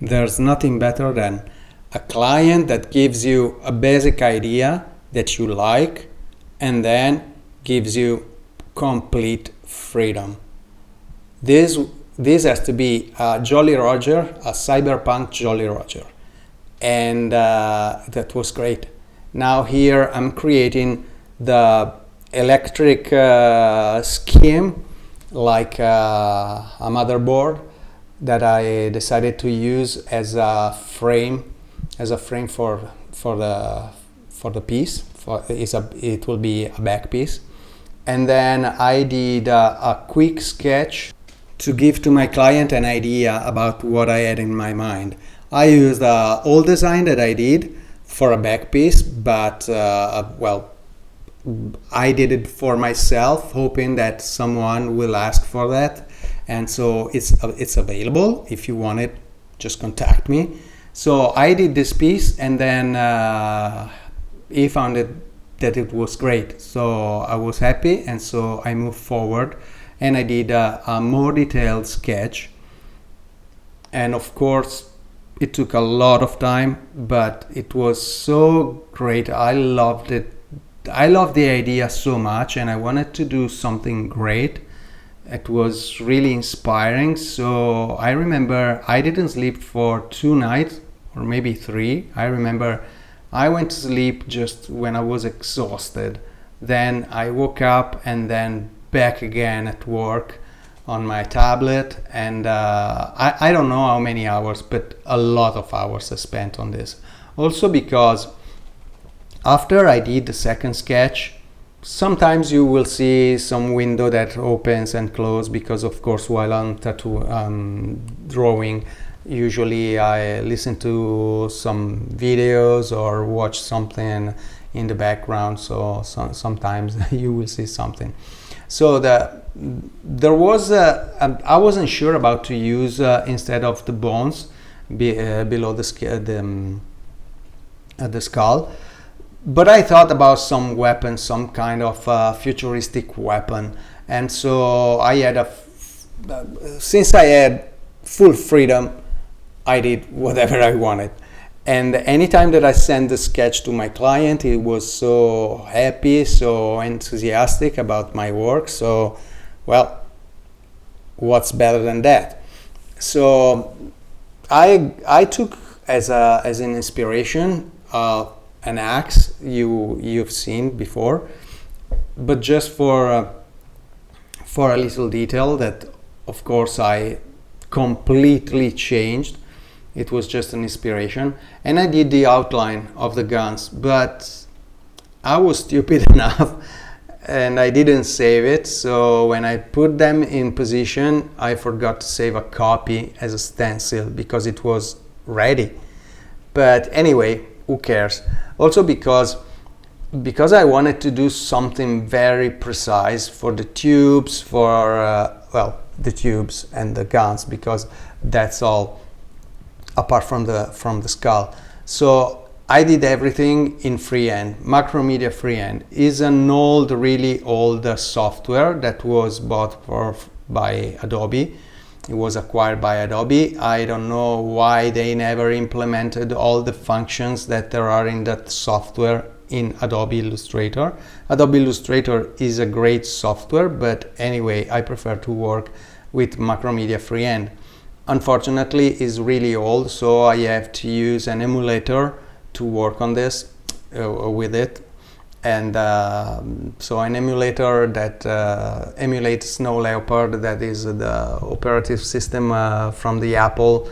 There's nothing better than a client that gives you a basic idea that you like and then gives you complete freedom. This has to be a Jolly Roger, a Cyberpunk Jolly Roger. And that was great. Now here I'm creating the electric scheme, like a motherboard that I decided to use as a frame for the piece. It will be a back piece. And then I did a quick sketch to give to my client an idea about what I had in my mind. I used the old design that I did for a back piece, but I did it for myself, hoping that someone will ask for that. And so it's available. If you want it, just contact me. So I did this piece, and then he found that it was great. So I was happy, and so I moved forward, and I did a more detailed sketch. And of course, it took a lot of time, but it was so great. I loved it. I loved the idea so much, and I wanted to do something great. It was really inspiring. So I remember I didn't sleep for 2 nights, or maybe 3. I remember I went to sleep just when I was exhausted. Then I woke up and then back again at work on my tablet. And I don't know how many hours, but a lot of hours I spent on this. Also because after I did the second sketch, sometimes you will see some window that opens and closes, because of course while I'm drawing, usually I listen to some videos or watch something in the background, so sometimes you will see something. So there was I wasn't sure about to use instead of the bones below the skull. But I thought about some weapon, some kind of futuristic weapon. And so I had since I had full freedom, I did whatever I wanted. And anytime that I sent the sketch to my client, he was so happy, so enthusiastic about my work. So, well, what's better than that? So I took as an inspiration an axe you've seen before, but just for a little detail that of course I completely changed. It was just an inspiration, and I did the outline of the guns, but I was stupid enough and I didn't save it. So when I put them in position, I forgot to save a copy as a stencil because it was ready. But anyway, who cares? Also because I wanted to do something very precise for the tubes, the tubes and the guns, because that's all apart from the skull. So I did everything in freehand. Macromedia Freehand is an really old software that was bought by Adobe. It was acquired by Adobe. I don't know why they never implemented all the functions that there are in that software in Adobe Illustrator. Adobe Illustrator is a great software, but anyway, I prefer to work with Macromedia Freehand. Unfortunately, it's really old, so I have to use an emulator to work on this with it. And so an emulator that emulates Snow Leopard, that is the operative system from the Apple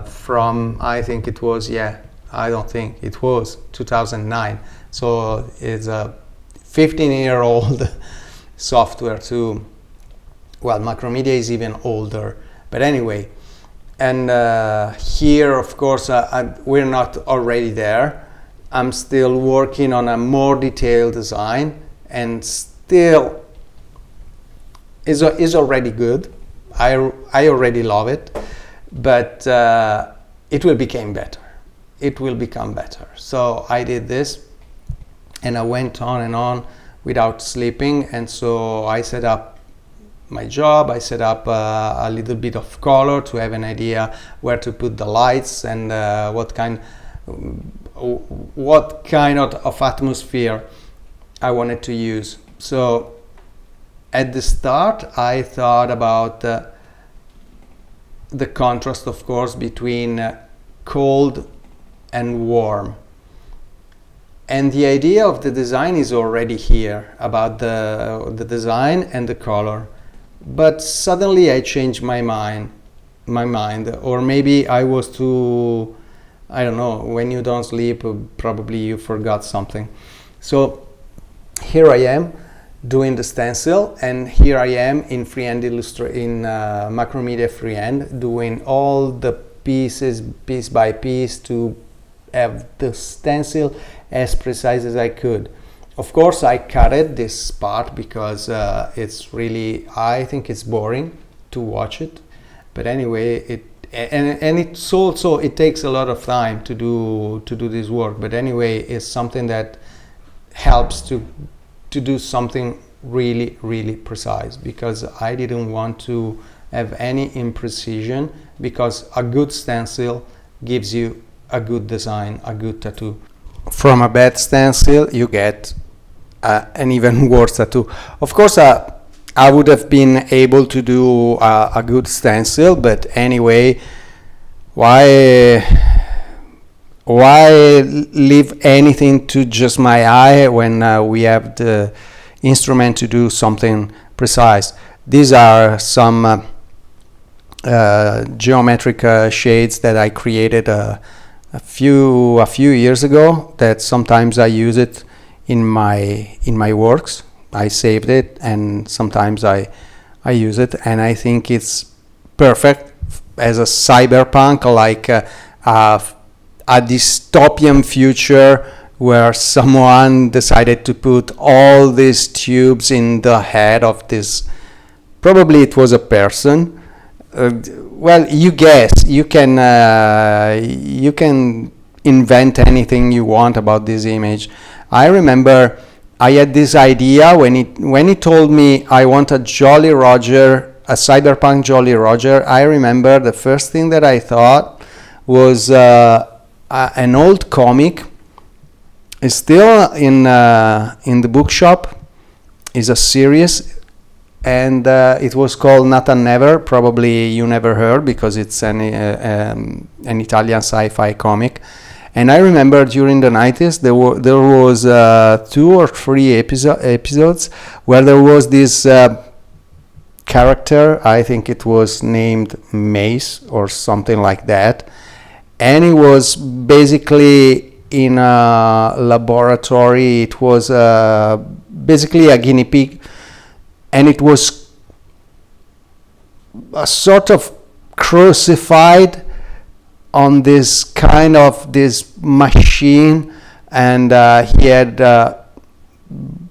from, I think it was, I don't think it was 2009. So it's a 15-year-old software too. Well, Macromedia is even older, but anyway. And here, of course, we're not already there. I'm still working on a more detailed design, and still is already good. I already love it, but it will become better. It will become better. So I did this, and I went on and on without sleeping, and so I set up my job. I set up a little bit of color to have an idea where to put the lights and what kind of atmosphere I wanted to use. So at the start, I thought about the contrast, of course, between cold and warm. And the idea of the design is already here, about the design and the color. But suddenly I changed my mind, or maybe I was too, I don't know, when you don't sleep, probably you forgot something. So here I am doing the stencil, and here I am in freehand in Macromedia freehand, doing all the pieces piece by piece to have the stencil as precise as I could. Of course, I cut this part because it's really, I think it's boring to watch it. But anyway, it's also, it takes a lot of time to do this work. But anyway, it's something that helps to do something really, really precise, because I didn't want to have any imprecision, because a good stencil gives you a good design, a good tattoo. From a bad stencil, you get an even worse tattoo. Of course, I would have been able to do a good stencil, but anyway, why leave anything to just my eye when we have the instrument to do something precise? These are some geometric shades that I created a few years ago, that sometimes I use it in my works. I saved it, and sometimes I use it, and I think it's perfect as a cyberpunk, like a dystopian future where someone decided to put all these tubes in the head of this, probably it was a person. Well, you guess, you can invent anything you want about this image. I remember I had this idea when he told me I want a Jolly Roger, a cyberpunk Jolly Roger. I remember the first thing that I thought was an old comic. It's still in the bookshop. It's a series, and it was called Nathan Never. Probably you never heard, because it's an Italian sci-fi comic. And I remember during the 90s there was 2 or 3 episodes where there was this character. I think it was named Mace or something like that, and it was basically in a laboratory. It was basically a guinea pig, and it was a sort of crucified on this kind of this machine, and he had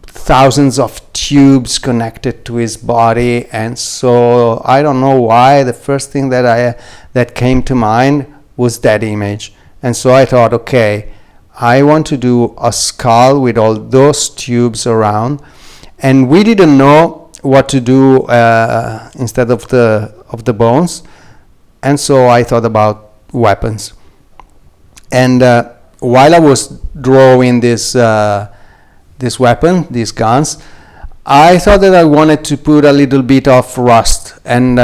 thousands of tubes connected to his body. And so I don't know why, the first thing that came to mind was that image. And so I thought, okay, I want to do a skull with all those tubes around, and we didn't know what to do instead of the bones. And so I thought about weapons. And while I was drawing this weapon, these guns, I thought that I wanted to put a little bit of rust. And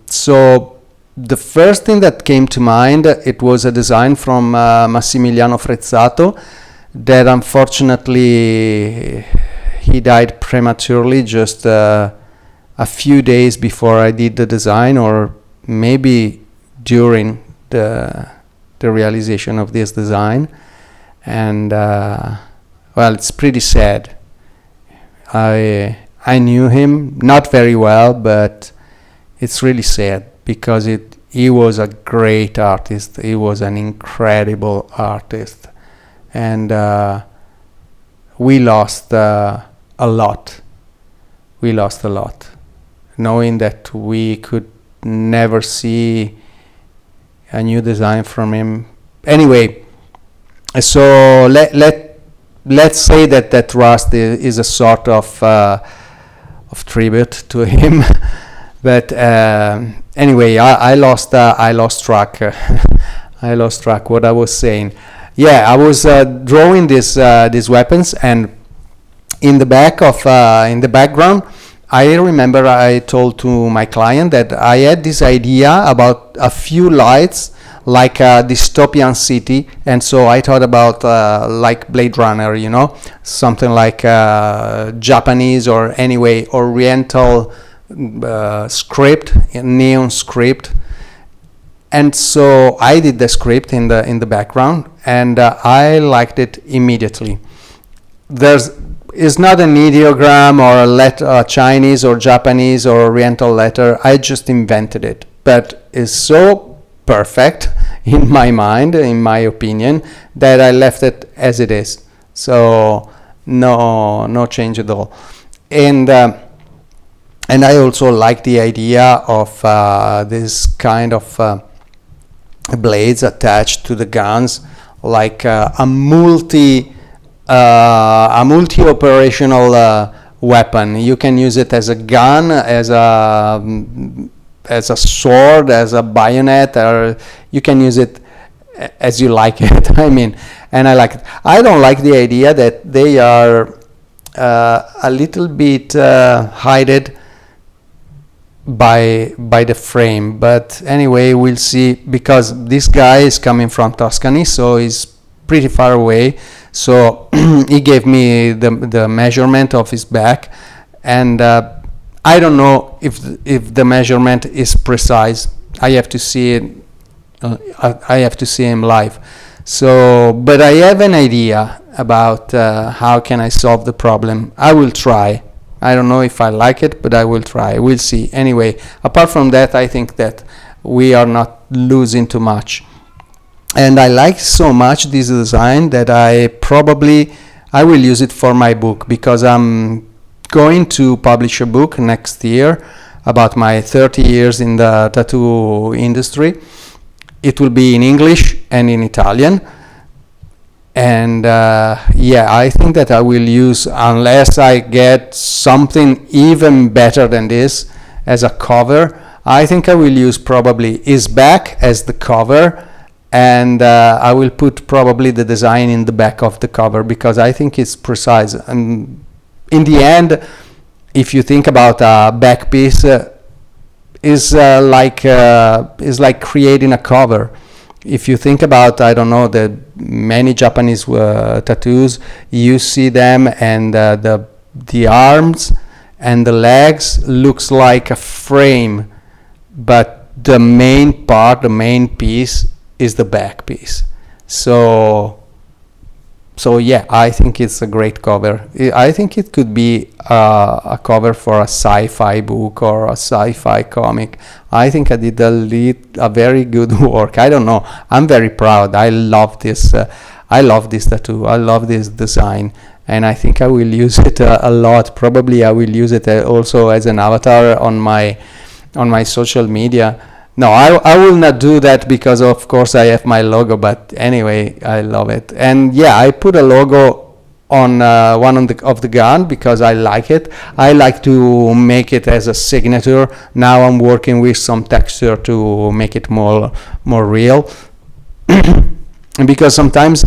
so the first thing that came to mind, it was a design from Massimiliano Frezzato, that unfortunately he died prematurely just a few days before I did the design, or maybe during the realization of this design. And well, it's pretty sad. I knew him not very well, but it's really sad, because he was a great artist. He was an incredible artist, and we lost a lot. We lost a lot, knowing that we could never see a new design from him. Anyway, so let's say that rust is a sort of tribute to him. But anyway, I lost track. I lost track what I was saying. Yeah, I was drawing these weapons, and in the background, I remember I told to my client that I had this idea about a few lights, like a dystopian city, and so I thought about like Blade Runner, something like Japanese or anyway Oriental script, neon script. And so I did the script in the background, and I liked it immediately. It's not an ideogram or a Chinese or Japanese or Oriental letter. I just invented it, but it's so perfect in my mind, in my opinion, that I left it as it is. So no change at all. And I also like the idea of this kind of blades attached to the guns, like a multi-operational weapon. You can use it as a gun, as a sword, as a bayonet, or you can use it as you like it. I mean, and I like it. I don't like the idea that they are a little bit hidden by the frame, but anyway, we'll see, because this guy is coming from Tuscany, so he's pretty far away. So he gave me the measurement of his back, and I don't know if the measurement is precise. I have to see it. I have to see him live. So, but I have an idea about how can I solve the problem. I will try. I don't know if I like it, but I will try. We'll see. Anyway, apart from that, I think that we are not losing too much. And I like so much this design that I will use it for my book, because I'm going to publish a book next year about my 30 years in the tattoo industry. It will be in English and in Italian. And I think that I will use, unless I get something even better than this as a cover, I think I will use probably his back as the cover, and I will put probably the design in the back of the cover, because I think it's precise. And in the end, if you think about a back piece, is like creating a cover. If you think about, I don't know, the many Japanese tattoos, you see them, and the arms and the legs looks like a frame, but the main part, the main piece, is the back piece. So yeah, I think it's a great cover. I think it could be a cover for a sci-fi book or a sci-fi comic. I think I did a very good work. I don't know. I'm very proud. I love this. I love this tattoo. I love this design, and I think I will use it a lot. Probably I will use it also as an avatar on my social media. No, I will not do that, because of course I have my logo, but anyway, I love it. And yeah, I put a logo on one of the gun, because I like it. I like to make it as a signature. Now I'm working with some texture to make it more real. And because sometimes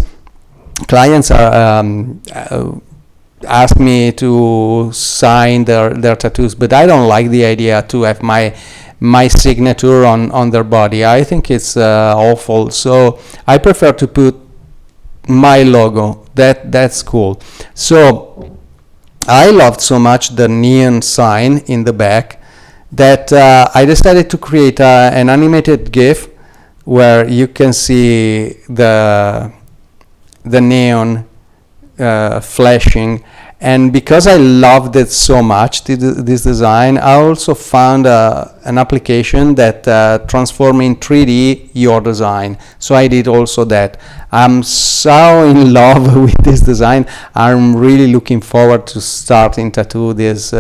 clients are ask me to sign their tattoos, but I don't like the idea to have my signature on their body. I think it's awful, so I prefer to put my logo. That's cool. So I loved so much the neon sign in the back that I decided to create an animated GIF where you can see the neon flashing. And because I loved it so much, this design, I also found an application that transforms in 3D your design. So I did also that. I'm so in love with this design. I'm really looking forward to starting tattoo this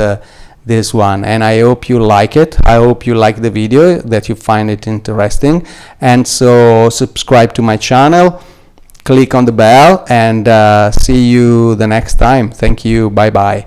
one. And I hope you like it. I hope you like the video, that you find it interesting. And so subscribe to my channel. Click on the bell, and see you the next time. Thank you. Bye bye.